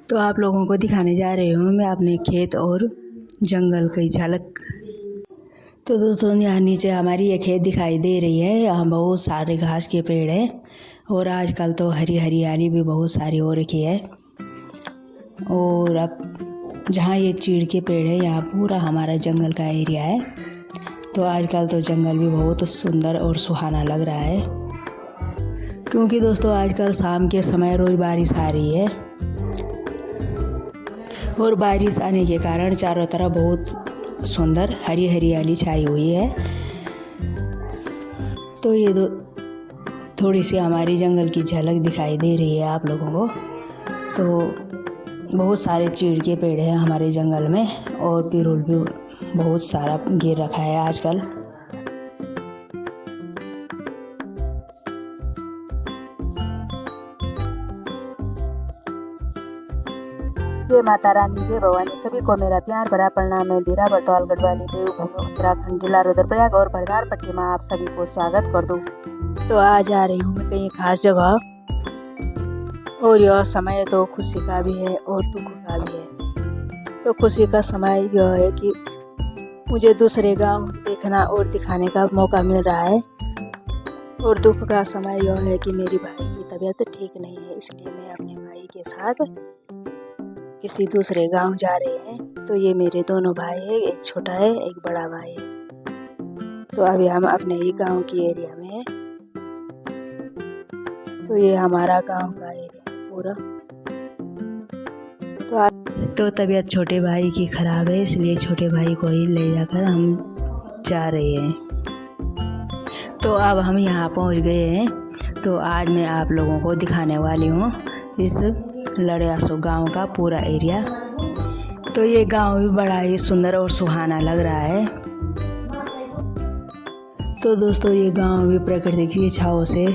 तो आप लोगों को दिखाने जा रही हूँ मैं अपने खेत और जंगल की झलक। तो दोस्तों यहाँ नीचे हमारी ये खेत दिखाई दे रही है। यहाँ बहुत सारे घास के पेड़ हैं और आजकल तो हरियाली भी बहुत सारी हो रखी है। और अब जहाँ ये चीड़ के पेड़ है यहाँ पूरा हमारा जंगल का एरिया है। तो आजकल तो जंगल भी बहुत सुंदर और सुहाना लग रहा है, क्योंकि दोस्तों आजकल शाम के समय रोज बारिश आ रही है और बारिश आने के कारण चारों तरफ बहुत सुंदर हरियाली छाई हुई है। तो ये थोड़ी सी हमारी जंगल की झलक दिखाई दे रही है आप लोगों को। तो बहुत सारे चीड़ के पेड़ हैं हमारे जंगल में और पिरुल भी बहुत सारा गिर रखा है आजकल। जय माता रानी, जय भवानी। सभी को मेरा प्यार भरा प्रणाम। मैं बीरा बटवाल गढ़वाली देवभूमि उत्तराखंड जिला रुद्रप्रयाग और बरगार पट्टी में आप सभी को स्वागत कर दूं। तो आज आ रही हूँ मैं कहीं खास जगह और यह समय तो खुशी का भी है और दुख का भी है। तो खुशी का समय यह है कि मुझे दूसरे गांव देखना और दिखाने का मौका मिल रहा है, और दुख का समय यह है कि मेरी भाई की तबीयत ठीक नहीं है, इसलिए मैं अपने भाई के साथ किसी दूसरे गांव जा रहे हैं। तो ये मेरे दोनों भाई हैं, एक छोटा है एक बड़ा भाई है। तो अभी हम अपने ही गांव की एरिया में हैं। तो ये हमारा गांव का एरिया है पूरा। तो तबीयत छोटे भाई की खराब है, इसलिए छोटे भाई को ही ले जाकर हम जा रहे हैं। तो अब हम यहाँ पहुँच गए हैं। तो आज मैं आप लोगों को दिखाने वाली हूँ इस लड़ियासो गांव का पूरा एरिया। तो ये गांव भी बड़ा ही सुंदर और सुहाना लग रहा है। तो दोस्तों ये गांव भी प्रकृति की छाओं से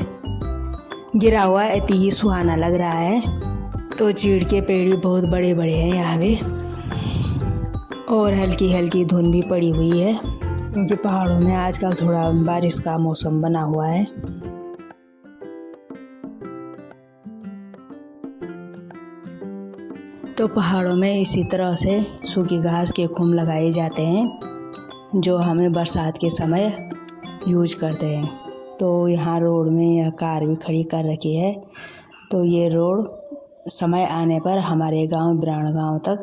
गिरा हुआ अति ही सुहाना लग रहा है। तो चीड़ के पेड़ भी बहुत बड़े बड़े हैं यहाँ पे, और हल्की हल्की धुंध भी पड़ी हुई है, क्योंकि पहाड़ों में आजकल थोड़ा बारिश का मौसम बना हुआ है। तो पहाड़ों में इसी तरह से सूखी घास के खुम लगाए जाते हैं, जो हमें बरसात के समय यूज करते हैं। तो यहाँ रोड में यह कार भी खड़ी कर रखी है। तो ये रोड समय आने पर हमारे गांव ब्राण गांव तक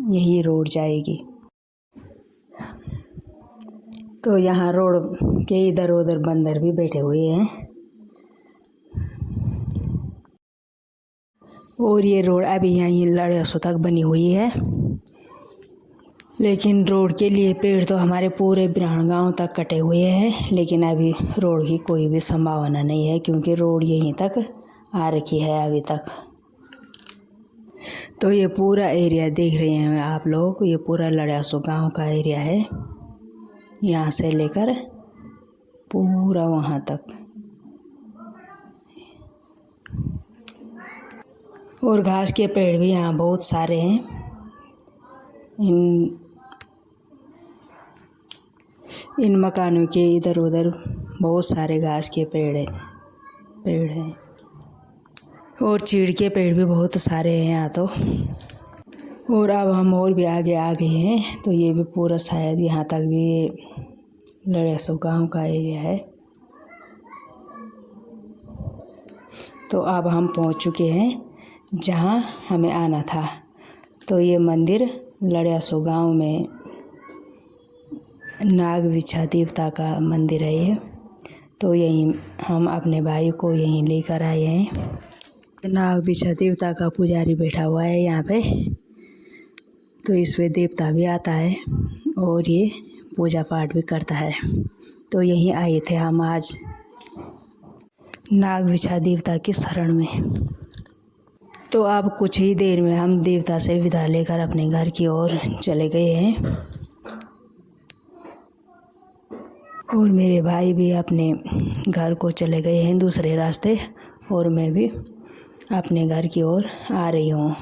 यही रोड जाएगी। तो यहाँ रोड के इधर उधर बंदर भी बैठे हुए हैं, और ये रोड अभी यहीं लड़ियासो तक बनी हुई है। लेकिन रोड के लिए पेड़ तो हमारे पूरे ब्राण गांव तक कटे हुए हैं, लेकिन अभी रोड की कोई भी संभावना नहीं है, क्योंकि रोड यहीं तक आ रखी है अभी तक। तो ये पूरा एरिया देख रहे हैं आप लोग, ये पूरा लड़ियासो गांव का एरिया है, यहाँ से लेकर पूरा वहाँ तक। और घास के पेड़ भी यहाँ बहुत सारे हैं। इन मकानों के इधर उधर बहुत सारे घास के पेड़ हैं और चीड़ के पेड़ भी बहुत सारे हैं यहाँ तो। और अब हम और भी आगे आ गए हैं। तो ये भी पूरा शायद यहाँ तक भी लड़ियासो गांव का एरिया है। तो अब हम पहुँच चुके हैं जहाँ हमें आना था। तो ये मंदिर लड़ियासो गांव में नाग विछा देवता का मंदिर है ये। तो यहीं हम अपने भाई को यहीं लेकर आए हैं। नाग विछा देवता का पुजारी बैठा हुआ है यहाँ पे। तो इसमें देवता भी आता है और ये पूजा पाठ भी करता है। तो यहीं आए थे हम आज नाग विछा देवता की शरण में। तो अब कुछ ही देर में हम देवता से विदा लेकर अपने घर की ओर चले गए हैं, और मेरे भाई भी अपने घर को चले गए हैं दूसरे रास्ते, और मैं भी अपने घर की ओर आ रही हूँ।